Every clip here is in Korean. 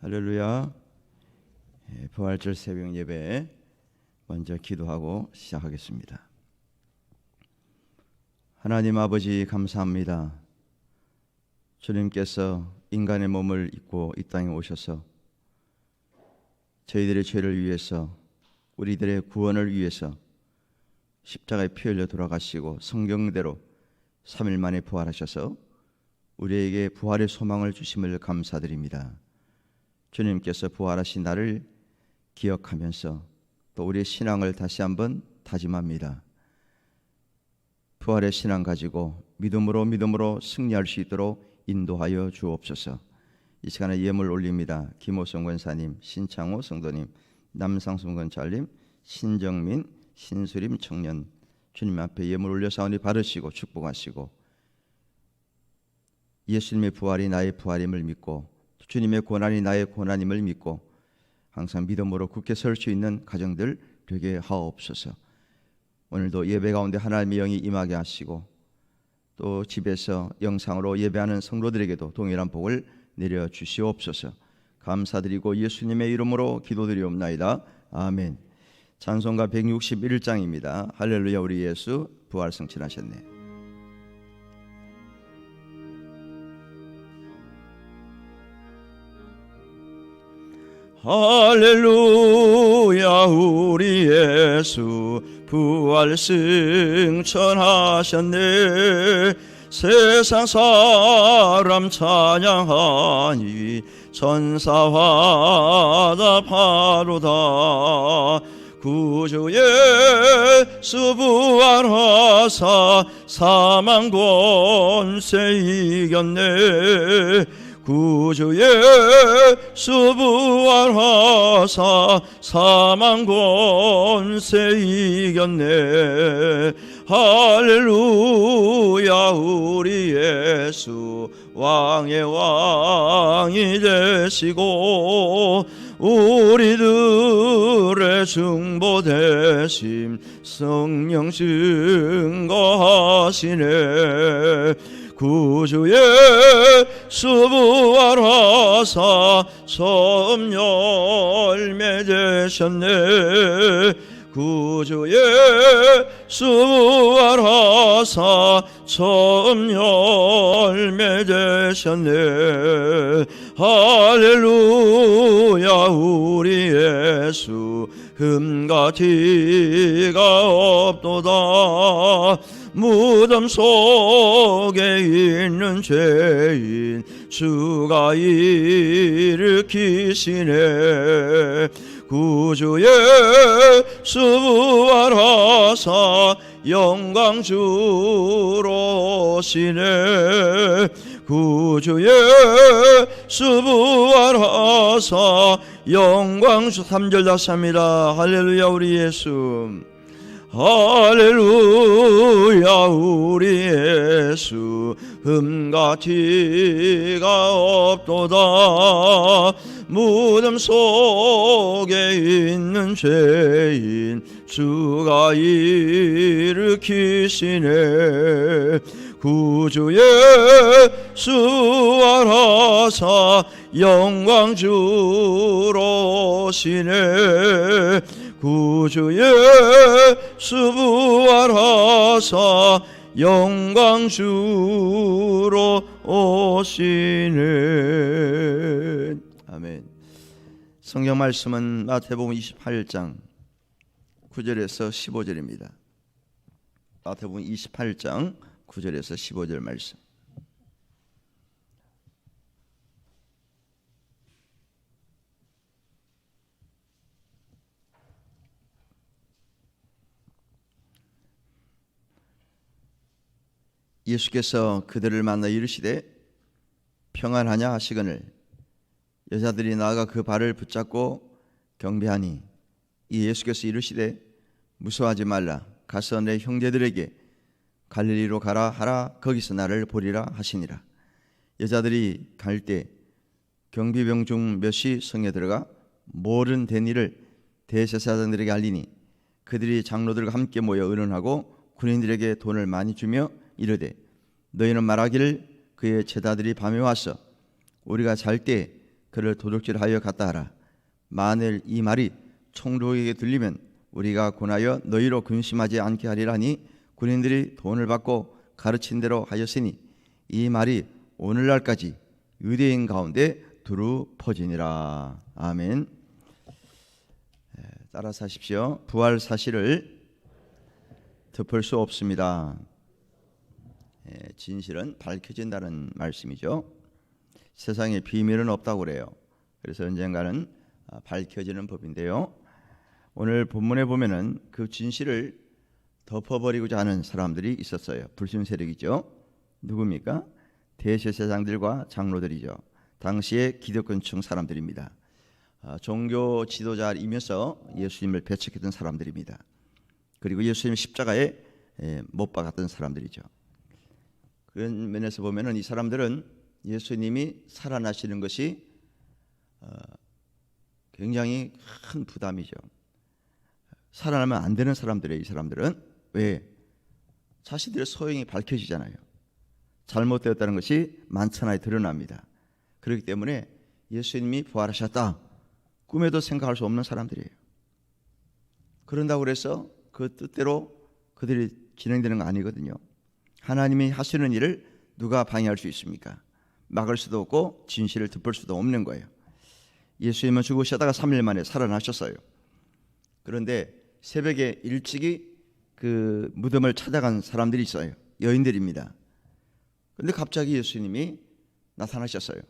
할렐루야. 부활절 새벽 예배 먼저 기도하고 시작하겠습니다. 하나님 아버지 감사합니다. 주님께서 인간의 몸을 입고 이 땅에 오셔서 저희들의 죄를 위해서, 우리들의 구원을 위해서 십자가에 피 흘려 돌아가시고 성경대로 3일 만에 부활하셔서 우리에게 부활의 소망을 주심을 감사드립니다. 주님께서 부활하신 날을 기억하면서 또 우리의 신앙을 다시 한번 다짐합니다. 부활의 신앙 가지고 믿음으로 승리할 수 있도록 인도하여 주옵소서. 이 시간에 예물 올립니다. 김호성 권사님, 신창호 성도님, 남상순 권사님, 신정민, 신수림 청년, 주님 앞에 예물 올려사오니 받으시고 축복하시고, 예수님의 부활이 나의 부활임을 믿고 주님의 고난이 나의 고난임을 믿고 항상 믿음으로 굳게 설 수 있는 가정들 되게 하옵소서. 오늘도 예배 가운데 하나님의 영이 임하게 하시고 또 집에서 영상으로 예배하는 성도들에게도 동일한 복을 내려 주시옵소서. 감사드리고 예수님의 이름으로 기도드리옵나이다. 아멘. 찬송가 161장입니다. 할렐루야. 우리 예수 부활 승천하셨네. 할렐루야. 우리 예수 부활 승천하셨네. 세상 사람 찬양하니 천사와 다 바로다. 구주 예수 부활하사 사망 권세 이겼네. 구주 예수 부활하사 사망 권세 이겼네. 할렐루야. 우리 예수 왕의 왕이 되시고 우리들의 중보 대신 성령 증거하시네. 구주 예수 부활하사 처음 열매 되셨네. 구주 예수 부활하사 처음 열매 되셨네. 할렐루야. 우리 예수 흠과 티가 없도다. 무덤 속에 있는 죄인 주가 일으키시네. 구주 예수 부활하사 영광 주로 오시네. 구주 예수 부활하사 영광 주. 3절 다시 합니다. 할렐루야. 우리 예수. 할렐루야. 우리 예수 흠과 티가 없도다. 무덤 속에 있는 죄인 주가 일으키시네. 구주 예수 부활하사 영광 주로 오시네. 구주 예수 부활하사 영광 주로 오시네. 아멘. 성경 말씀은 마태복음 28장 9절에서 15절입니다. 마태복음 28장 9절에서 15절 말씀. 예수께서 그들을 만나 이르시되 평안하냐 하시거늘 여자들이 나아가 그 발을 붙잡고 경배하니 이 예수께서 이르시되 무서워하지 말라. 가서 내 형제들에게 갈릴리로 가라 하라. 거기서 나를 보리라 하시니라. 여자들이 갈 때 경비병 중 몇이 성에 들어가 모른 된 일을 대제사장들에게 알리니 그들이 장로들과 함께 모여 의논하고 군인들에게 돈을 많이 주며 이르되 너희는 말하기를 그의 제자들이 밤에 와서 우리가 잘 때 그를 도둑질하여 갔다 하라. 만일 이 말이 총독에게 들리면 우리가 권하여 너희로 근심하지 않게 하리라니 군인들이 돈을 받고 가르친 대로 하였으니 이 말이 오늘날까지 유대인 가운데 두루 퍼지니라. 아멘. 따라서 하십시오. 부활 사실을 덮을 수 없습니다. 진실은 밝혀진다는 말씀이죠. 세상에 비밀은 없다고 그래요. 그래서 언젠가는 밝혀지는 법인데요. 오늘 본문에 보면은 그 진실을 덮어버리고자 하는 사람들이 있었어요. 불신 세력이죠. 누굽니까? 대제사장들과 장로들이죠. 당시의 기득권층 사람들입니다. 종교 지도자이면서 예수님을 배척했던 사람들입니다. 그리고 예수님 십자가에 못 박았던 사람들이죠. 그런 면에서 보면은 이 사람들은 예수님이 살아나시는 것이 굉장히 큰 부담이죠. 살아나면 안 되는 사람들이에요. 이 사람들은 왜? 자신들의 소용이 밝혀지잖아요. 잘못되었다는 것이 만천하에 드러납니다. 그렇기 때문에 예수님이 부활하셨다, 꿈에도 생각할 수 없는 사람들이에요. 그런다고 해서 그 뜻대로 그들이 진행되는 거 아니거든요. 하나님이 하시는 일을 누가 방해할 수 있습니까? 막을 수도 없고 진실을 덮을 수도 없는 거예요. 예수님은 죽으셨다가 3일 만에 살아나셨어요. 그런데 새벽에 일찍이 그 무덤을 찾아간 사람들이 있어요. 여인들입니다. 그런데 갑자기 예수님이 나타나셨어요.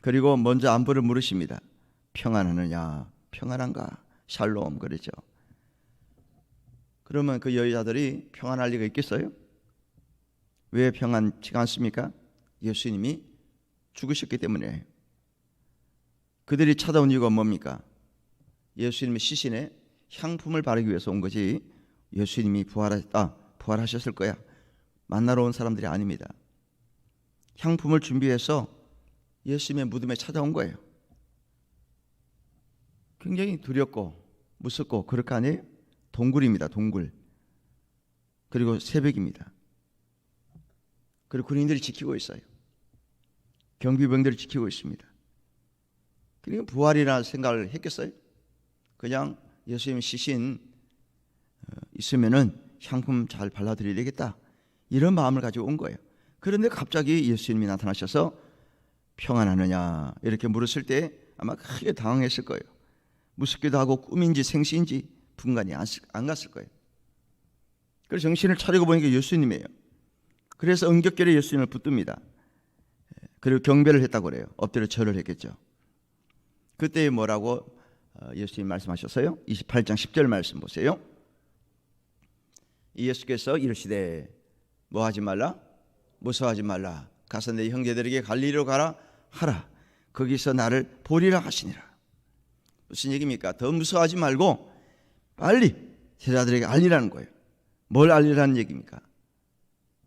그리고 먼저 안부를 물으십니다. 평안하느냐? 평안한가? 샬롬 그러죠. 그러면 그 여자들이 평안할 리가 있겠어요? 왜 평안치가 않습니까? 예수님이 죽으셨기 때문에. 그들이 찾아온 이유가 뭡니까? 예수님의 시신에 향품을 바르기 위해서 온 것이, 예수님이 부활하셨을 거야 만나러 온 사람들이 아닙니다. 향품을 준비해서 예수님의 무덤에 찾아온 거예요. 굉장히 두렵고 무섭고 그럴 거 아니에요? 동굴입니다. 동굴. 그리고 새벽입니다. 그리고 군인들이 지키고 있어요. 경비병들이 지키고 있습니다. 그리고 부활이라는 생각을 했겠어요? 그냥 예수님 시신 있으면은 향품 잘 발라드려야 되겠다, 이런 마음을 가지고 온 거예요. 그런데 갑자기 예수님이 나타나셔서 평안하느냐 이렇게 물었을 때 아마 크게 당황했을 거예요. 무섭기도 하고 꿈인지 생시인지 분간이 안 갔을 거예요. 그래서 정신을 차리고 보니까 예수님이에요. 그래서 응격결에 예수님을 붙듭니다. 그리고 경배를 했다고 그래요. 엎드려 절을 했겠죠. 그때 뭐라고 예수님 말씀하셨어요? 28장 10절 말씀 보세요. 예수께서 이르시되 뭐하지 말라? 무서워하지 말라. 가서 내 형제들에게 갈릴리로 가라 하라. 거기서 나를 보리라 하시니라. 무슨 얘기입니까? 더 무서워하지 말고 빨리 제자들에게 알리라는 거예요. 뭘 알리라는 얘기입니까?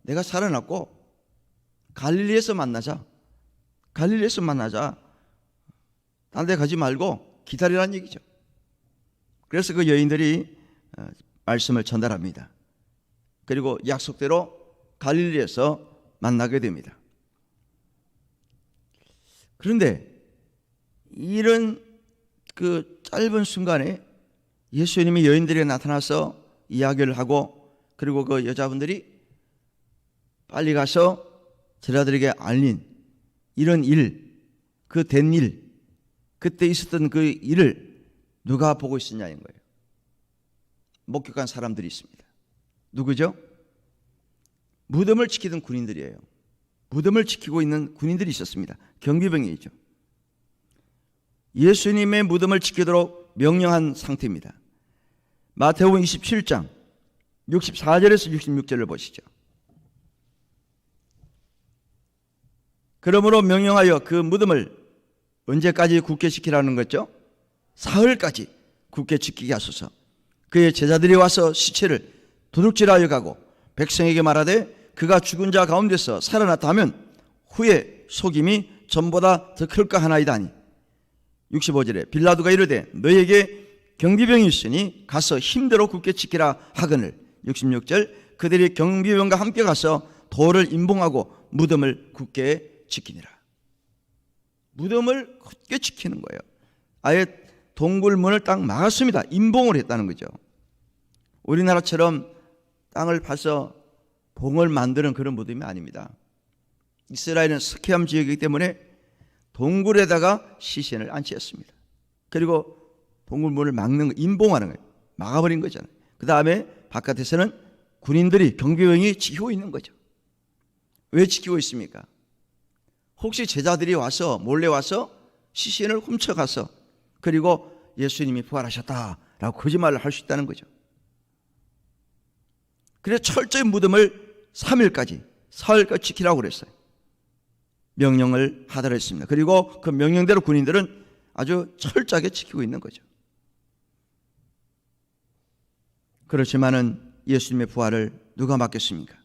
내가 살아났고 갈릴리에서 만나자. 갈릴리에서 만나자. 딴 데 가지 말고 기다리라는 얘기죠. 그래서 그 여인들이 말씀을 전달합니다. 그리고 약속대로 갈릴리에서 만나게 됩니다. 그런데 이런 그 짧은 순간에 예수님이 여인들에게 나타나서 이야기를 하고, 그리고 그 여자분들이 빨리 가서 제자들에게 알린 이런 일, 그 된 일, 그때 있었던 그 일을 누가 보고 있었냐는 거예요. 목격한 사람들이 있습니다. 누구죠? 무덤을 지키던 군인들이에요. 무덤을 지키고 있는 군인들이 있었습니다. 경비병이죠. 예수님의 무덤을 지키도록 명령한 상태입니다. 마태복음 27장 64절에서 66절을 보시죠. 그러므로 명령하여 그 무덤을 언제까지 굳게 지키라는 거죠? 사흘까지 굳게 지키게 하소서. 그의 제자들이 와서 시체를 도둑질하여 가고 백성에게 말하되 그가 죽은 자 가운데서 살아났다면 후에 속임이 전보다 더 클까 하나이다 하니. 65절에 빌라도가 이르되 너희에게 경비병이 있으니 가서 힘대로 굳게 지키라 하거늘. 66절 그들이 경비병과 함께 가서 돌을 임봉하고 무덤을 굳게 지키니라. 무덤을 굳게 지키는 거예요. 아예 동굴문을 딱 막았습니다. 임봉을 했다는 거죠. 우리나라처럼 땅을 파서 봉을 만드는 그런 무덤이 아닙니다. 이스라엘은 스키암 지역이기 때문에 동굴에다가 시신을 안치했습니다. 그리고 동굴문을 막는 거, 임봉하는 거예요. 막아버린 거잖아요. 그 다음에 바깥에서는 군인들이, 경비병이 지키고 있는 거죠. 왜 지키고 있습니까? 혹시 제자들이 와서 몰래 와서 시신을 훔쳐가서 그리고 예수님이 부활하셨다라고 거짓말을 할 수 있다는 거죠. 그래서 철저히 무덤을 3일까지, 사흘까지 지키라고 그랬어요. 명령을 하도록 했습니다. 그리고 그 명령대로 군인들은 아주 철저하게 지키고 있는 거죠. 그렇지만은 예수님의 부활을 누가 막겠습니까?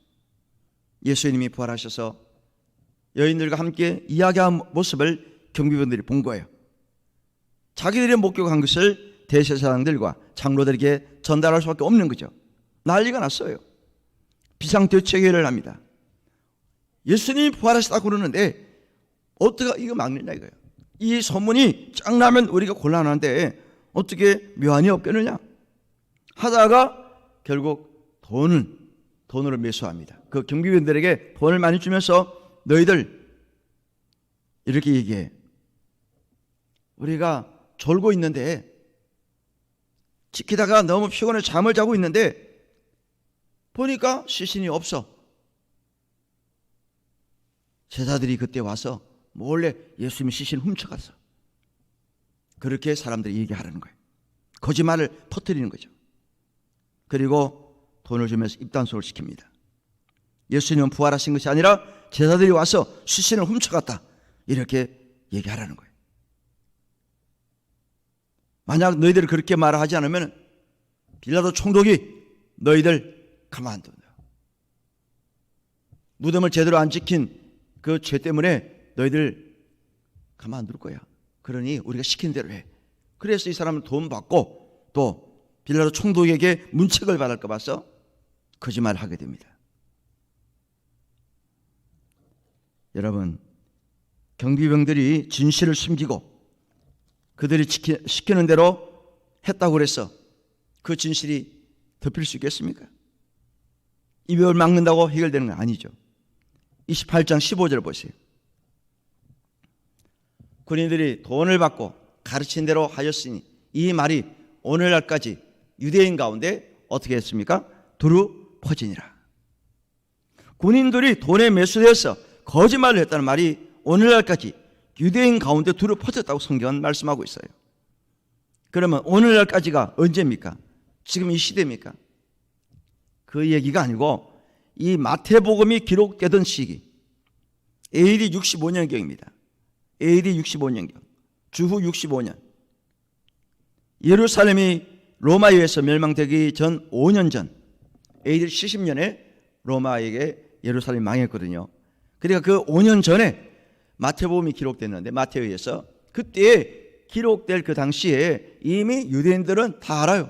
예수님이 부활하셔서 여인들과 함께 이야기한 모습을 경비병들이 본 거예요. 자기들이 목격한 것을 대제사장들과 장로들에게 전달할 수밖에 없는 거죠. 난리가 났어요. 비상대책회의를 합니다. 예수님이 부활하셨다고 그러는데 어떻게 이거 막느냐 이거예요. 이 소문이 쫙 나면 우리가 곤란한데 어떻게 묘안이 없겠느냐 하다가 결국 돈으로 매수합니다. 그 경비병들에게 돈을 많이 주면서 너희들 이렇게 얘기해. 우리가 졸고 있는데 지키다가 너무 피곤해 잠을 자고 있는데 보니까 시신이 없어. 제자들이 그때 와서 몰래 예수님의 시신을 훔쳐갔어. 그렇게 사람들이 얘기하라는 거예요. 거짓말을 퍼뜨리는 거죠. 그리고 돈을 주면서 입단속을 시킵니다. 예수님은 부활하신 것이 아니라 제자들이 와서 시신을 훔쳐갔다. 이렇게 얘기하라는 거예요. 만약 너희들이 그렇게 말하지 않으면 빌라도 총독이 너희들 가만 안 둔다. 무덤을 제대로 안 지킨 그 죄 때문에 너희들 가만 안 둘 거야. 그러니 우리가 시킨 대로 해. 그래서 이 사람은 돈 받고 또 빌라도 총독에게 문책을 받을까 봐서 거짓말을 하게 됩니다. 여러분, 경비병들이 진실을 숨기고 그들이 시키는 대로 했다고 그래서 그 진실이 덮일 수 있겠습니까? 이별 막는다고 해결되는 건 아니죠. 28장 15절 보세요. 군인들이 돈을 받고 가르친 대로 하였으니 이 말이 오늘날까지 유대인 가운데 어떻게 했습니까? 두루 퍼지니라. 군인들이 돈에 매수되어서 거짓말을 했다는 말이 오늘날까지 유대인 가운데 두루 퍼졌다고 성경은 말씀하고 있어요. 그러면 오늘날까지가 언제입니까? 지금 이 시대입니까? 그 얘기가 아니고 이 마태복음이 기록되던 시기 AD 65년경입니다. AD 65년경 주후 65년 예루살렘이 로마에 의해서 멸망되기 전 5년 전 AD 70년에 로마에게 예루살렘이 망했거든요. 그러니까 그 5년 전에 마태복음이 기록됐는데 마태에 의해서 그때 기록될 그 당시에 이미 유대인들은 다 알아요.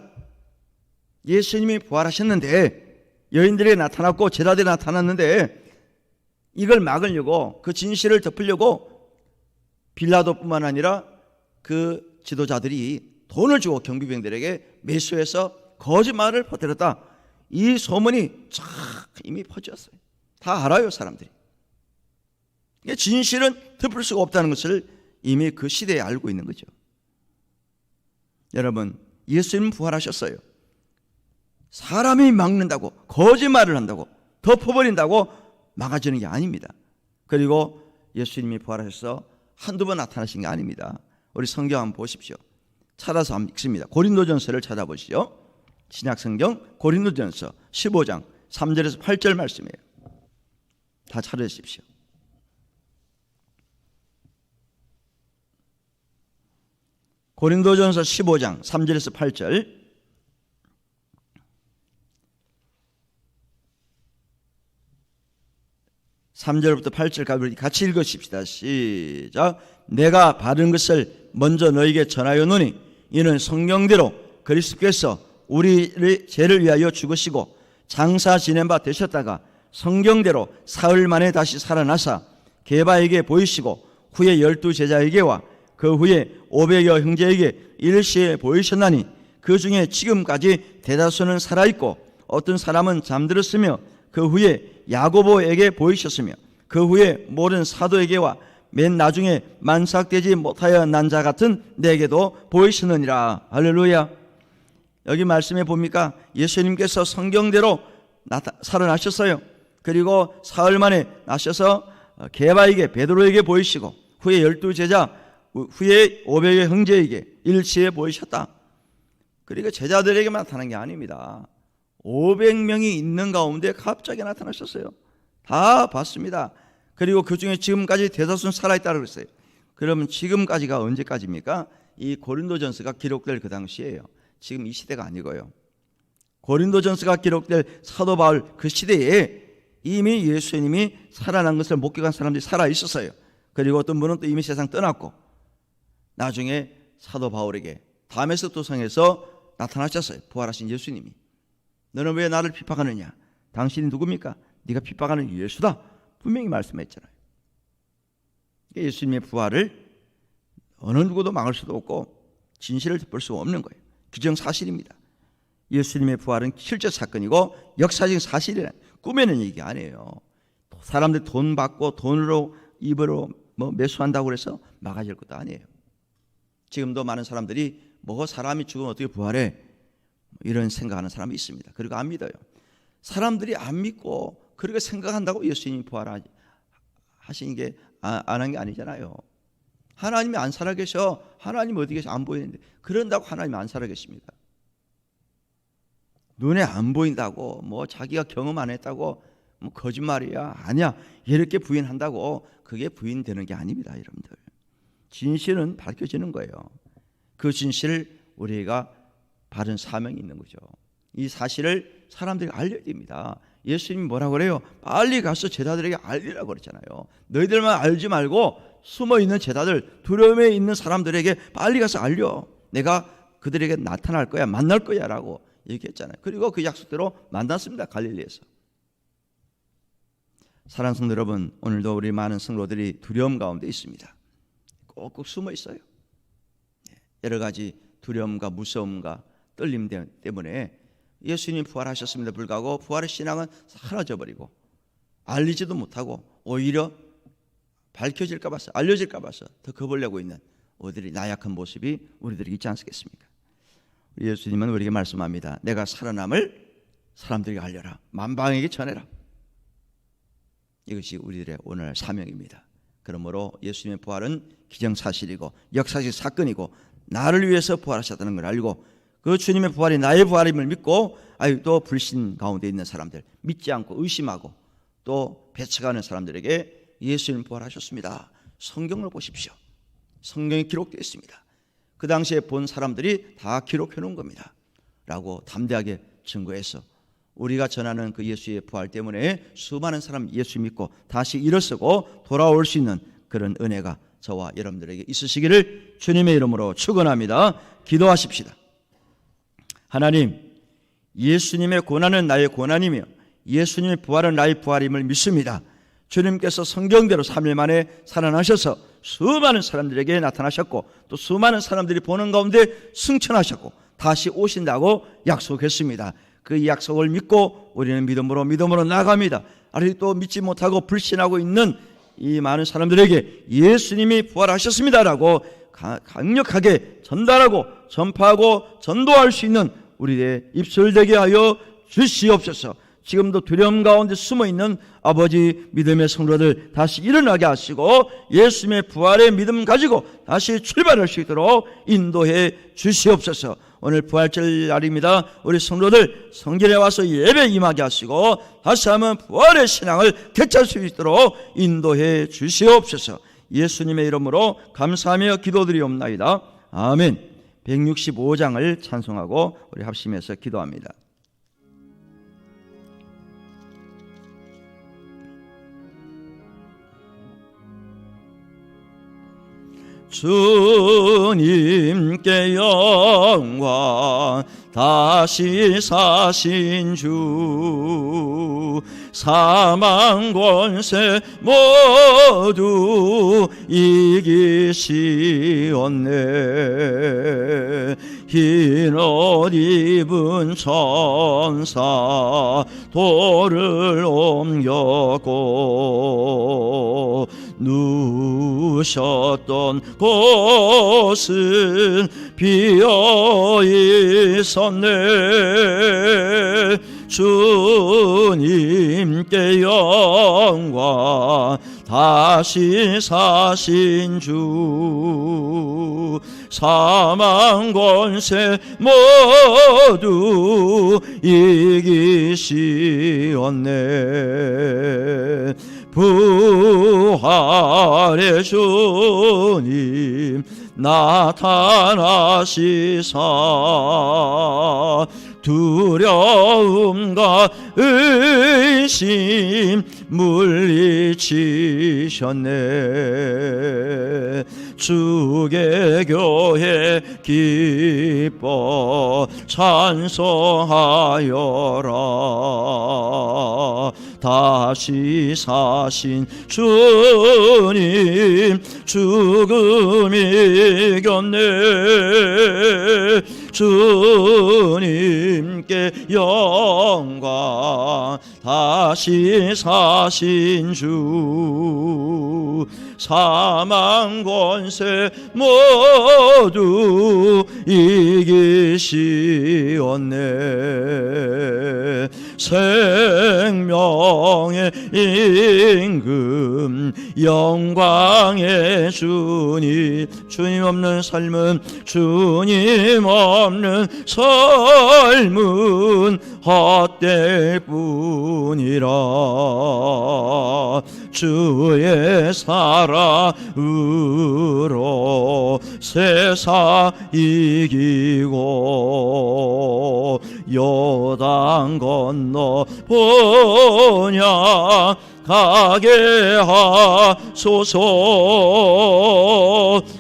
예수님이 부활하셨는데 여인들이 나타났고 제자들이 나타났는데 이걸 막으려고 그 진실을 덮으려고 빌라도뿐만 아니라 그 지도자들이 돈을 주고 경비병들에게 매수해서 거짓말을 퍼뜨렸다. 이 소문이 쫙 이미 퍼졌어요. 다 알아요, 사람들이. 진실은 덮을 수가 없다는 것을 이미 그 시대에 알고 있는 거죠. 여러분, 예수님 부활하셨어요. 사람이 막는다고, 거짓말을 한다고, 덮어버린다고 막아주는 게 아닙니다. 그리고 예수님이 부활하셔서 한두 번 나타나신 게 아닙니다. 우리 성경 한번 보십시오. 찾아서 한번 읽습니다. 고린도전서를 찾아보시죠. 신약성경 고린도전서 15장 3절에서 8절 말씀이에요. 다 찾아주십시오. 고린도전서 15장 3절에서 8절 3절부터 8절까지 같이 읽으십시다. 시작. 내가 바른 것을 먼저 너에게 전하였노니 이는 성경대로 그리스도께서 우리의 죄를 위하여 죽으시고 장사 지낸 바 되셨다가 성경대로 사흘 만에 다시 살아나사 게바에게 보이시고 후에 12 제자에게와 그 후에 500여 형제에게 일시에 보이셨나니 그 중에 지금까지 대다수는 살아있고 어떤 사람은 잠들었으며 그 후에 야고보에게 보이셨으며 그 후에 모든 사도에게와 맨 나중에 만삭되지 못하여 난 자 같은 내게도 보이시느니라. 할렐루야. 여기 말씀에 보니까 예수님께서 성경대로 살아나셨어요. 그리고 사흘 만에 나셔서 게바에게 베드로에게 보이시고 후에 12 제자 후에 500의 형제에게 일시에 보이셨다. 그러니까 제자들에게만 나타난 게 아닙니다. 500명이 있는 가운데 갑자기 나타나셨어요. 다 봤습니다. 그리고 그 중에 지금까지 대다수는 살아있다고 그랬어요. 그러면 지금까지가 언제까지입니까? 이 고린도전서가 기록될 그 당시예요. 지금 이 시대가 아니고요. 고린도전서가 기록될 사도 바울 그 시대에 이미 예수님이 살아난 것을 목격한 사람들이 살아있었어요. 그리고 어떤 분은 또 이미 세상 떠났고 나중에 사도 바울에게 다메섹 도성에서 나타나셨어요. 부활하신 예수님이. 너는 왜 나를 핍박하느냐? 당신이 누굽니까? 네가 핍박하는 예수다. 분명히 말씀했잖아요. 예수님의 부활을 어느 누구도 막을 수도 없고 진실을 덮을 수 없는 거예요. 기정사실입니다. 예수님의 부활은 실제 사건이고 역사적인 사실이란 꾸며낸 얘기 아니에요. 사람들 돈 받고 돈으로 입으로 매수한다고 해서 막아질 것도 아니에요. 지금도 많은 사람들이 사람이 죽으면 어떻게 부활해? 이런 생각하는 사람이 있습니다. 그리고 안 믿어요. 사람들이 안 믿고 그렇게 생각한다고 예수님이 부활하시는 게 안 한 게 아니잖아요. 하나님이 안 살아계셔. 하나님 어디 계셔? 안 보이는데 그런다고 하나님이 안 살아계십니다. 눈에 안 보인다고 자기가 경험 안 했다고 거짓말이야. 아니야. 이렇게 부인한다고 그게 부인되는 게 아닙니다. 여러분들. 진실은 밝혀지는 거예요. 그 진실을 우리가 바른 사명이 있는 거죠. 이 사실을 사람들이 알려야 됩니다. 예수님이 뭐라고 그래요? 빨리 가서 제자들에게 알리라고 그랬잖아요. 너희들만 알지 말고 숨어있는 제자들, 두려움에 있는 사람들에게 빨리 가서 알려. 내가 그들에게 나타날 거야, 만날 거야 라고 얘기했잖아요. 그리고 그 약속대로 만났습니다. 갈릴리에서. 사랑하는 성도 여러분, 오늘도 우리 많은 성도들이 두려움 가운데 있습니다. 꼭꼭 숨어 있어요. 여러 가지 두려움과 무서움과 떨림 때문에 예수님이 부활하셨음에도 불구하고 부활의 신앙은 사라져버리고 알리지도 못하고 오히려 밝혀질까 봐서 알려질까 봐서 더 겁을 내고 있는 우리들이 나약한 모습이 우리들에게 있지 않겠습니까? 예수님은 우리에게 말씀합니다. 내가 살아남을 사람들에게 알려라. 만방에게 전해라. 이것이 우리들의 오늘 사명입니다. 그러므로 예수님의 부활은 기정사실이고 역사적 사건이고 나를 위해서 부활하셨다는 걸 알고 그 주님의 부활이 나의 부활임을 믿고 또 불신 가운데 있는 사람들, 믿지 않고 의심하고 또 배척하는 사람들에게 예수님 부활하셨습니다. 성경을 보십시오. 성경에 기록되어 있습니다. 그 당시에 본 사람들이 다 기록해 놓은 겁니다 라고 담대하게 증거해서 우리가 전하는 그 예수의 부활 때문에 수많은 사람 예수 믿고 다시 일어서고 돌아올 수 있는 그런 은혜가 저와 여러분들에게 있으시기를 주님의 이름으로 축원합니다. 기도하십시다. 하나님, 예수님의 고난은 나의 고난이며 예수님의 부활은 나의 부활임을 믿습니다. 주님께서 성경대로 3일 만에 살아나셔서 수많은 사람들에게 나타나셨고 또 수많은 사람들이 보는 가운데 승천하셨고 다시 오신다고 약속했습니다. 그 약속을 믿고 우리는 믿음으로 나아갑니다. 아직도 믿지 못하고 불신하고 있는 이 많은 사람들에게 예수님이 부활하셨습니다라고 강력하게 전달하고 전파하고 전도할 수 있는 우리의 입술 되게 하여 주시옵소서. 지금도 두려움 가운데 숨어있는 아버지 믿음의 성도들 다시 일어나게 하시고 예수님의 부활의 믿음 가지고 다시 출발할 수 있도록 인도해 주시옵소서. 오늘 부활절 날입니다. 우리 성도들 성전에 와서 예배 임하게 하시고 다시 한번 부활의 신앙을 되찾을 수 있도록 인도해 주시옵소서. 예수님의 이름으로 감사하며 기도드리옵나이다. 아멘. 165장을 찬송하고 우리 합심해서 기도합니다. 주님께 영광 다시 사신 주 사망 권세 모두 이기시었네. 흰 옷 입은 천사 돌을 옮겼고 누우셨던 곳은 비어 있었네. 주님께 영광 다시 사신 주 사망 권세 모두 이기시었네. 부활의 주님 나타나시사 두려움과 의심 물리치셨네. 주의 교회 기뻐 찬송하여라. 다시 사신 주님 죽음 이겼네. 주님께 영광 다시 사신 주 사망 권세 모두 이기시었네. 생명의 임금 영광의 주님 주님 없는 삶은 주님 없는 삶은 헛될 뿐이라. 주의 사랑으로 세상 이기고 요단 건너 본향 가게 하소서.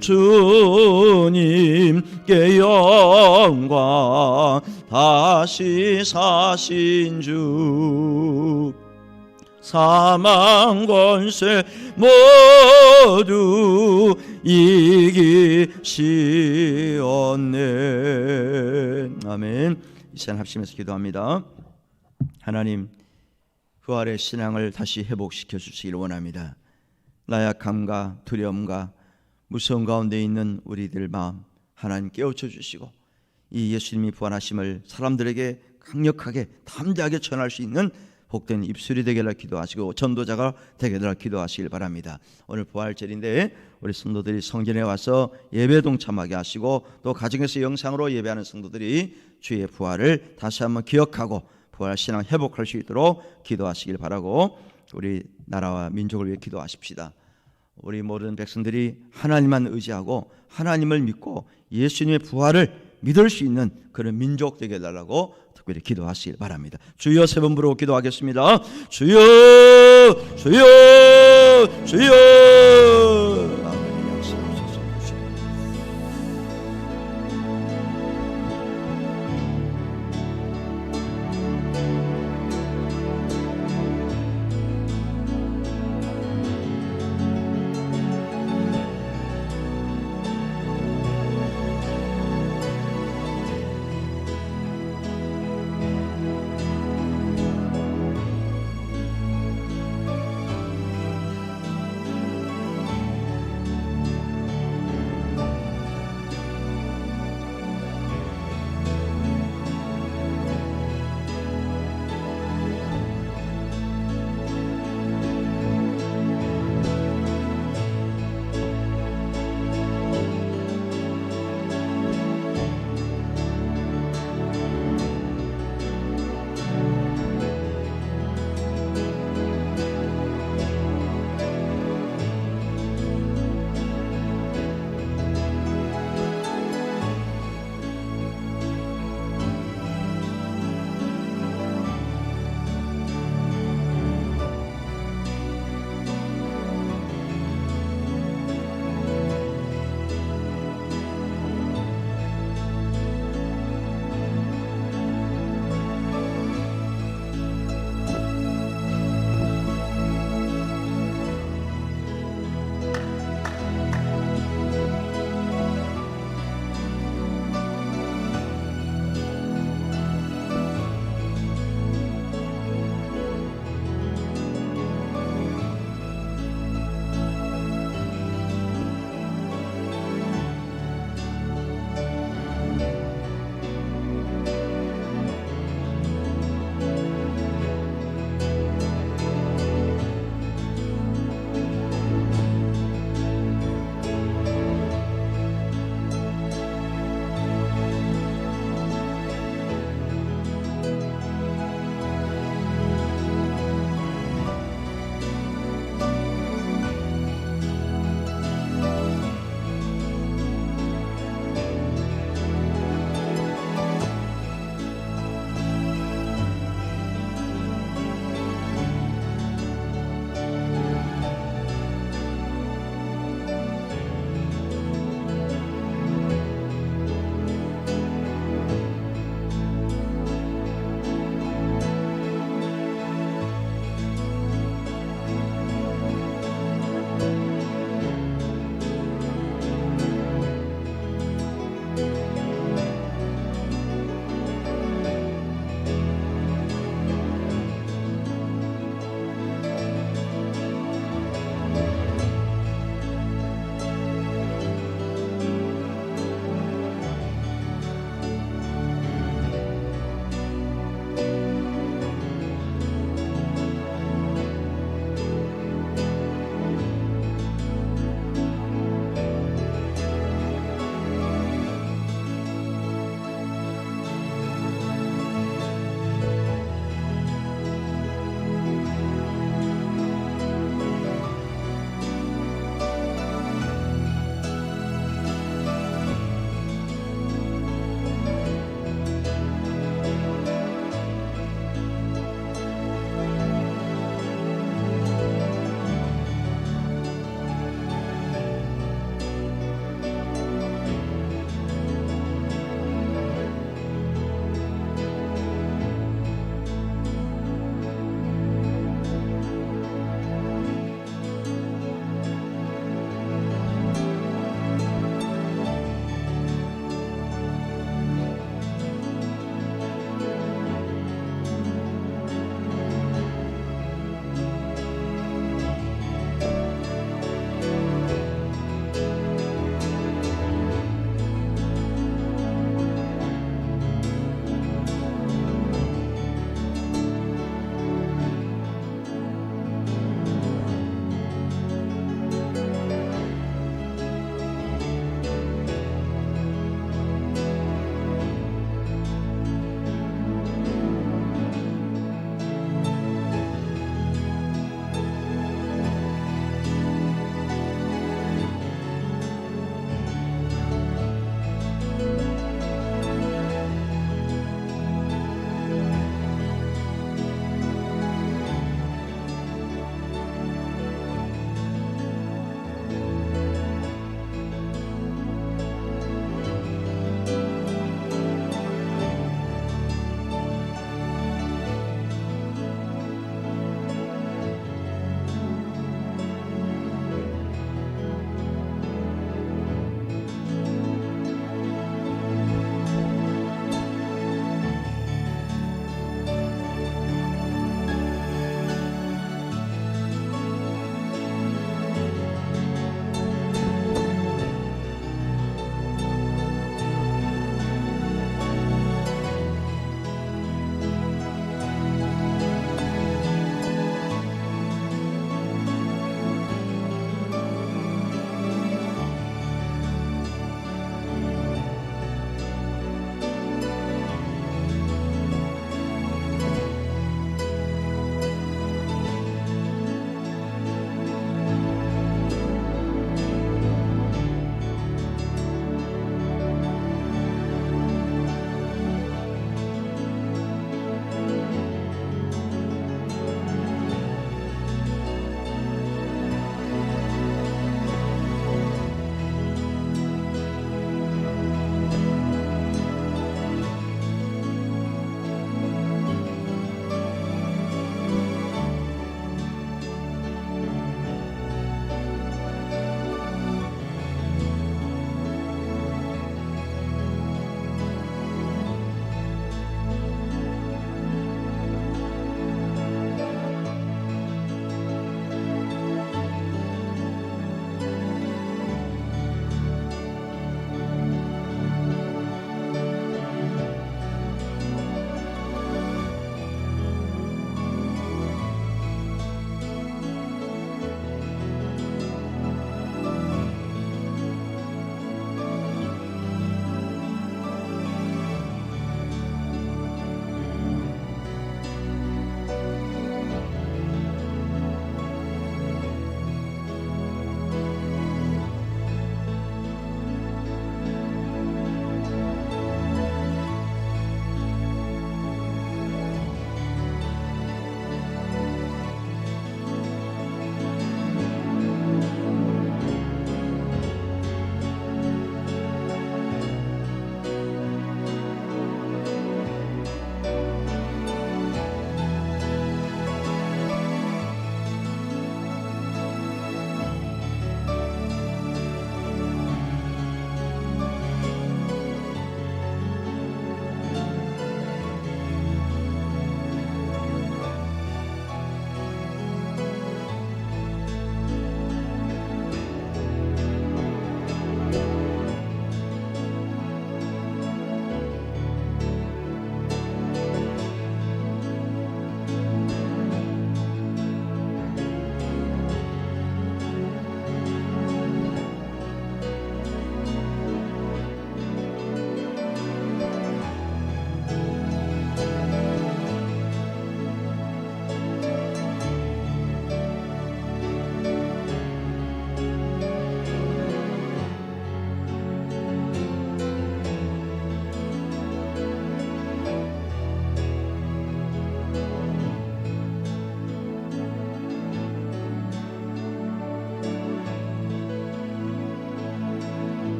주님께 영광 다시 사신 주 사망 권세 모두 이기시었네. 아멘. 이 시간 합심해서 기도합니다. 하나님, 부활의 신앙을 다시 회복시켜 주시기를 원합니다. 나약함과 두려움과 무서움 가운데 있는 우리들 마음 하나님 깨우쳐 주시고 이 예수님이 부활하심을 사람들에게 강력하게 담대하게 전할 수 있는 복된 입술이 되게라 기도하시고 전도자가 되게라 기도하시길 바랍니다. 오늘 부활절인데 우리 성도들이 성전에 와서 예배 동참하게 하시고 또 가정에서 영상으로 예배하는 성도들이 주의 부활을 다시 한번 기억하고 부활 신앙 회복할 수 있도록 기도하시길 바라고 우리 나라와 민족을 위해 기도하십시다. 우리 모든 백성들이 하나님만 의지하고 하나님을 믿고 예수님의 부활을 믿을 수 있는 그런 민족 되게 해달라고 특별히 기도하시길 바랍니다. 주여 세 번 부르고 기도하겠습니다. 주여 주여 주여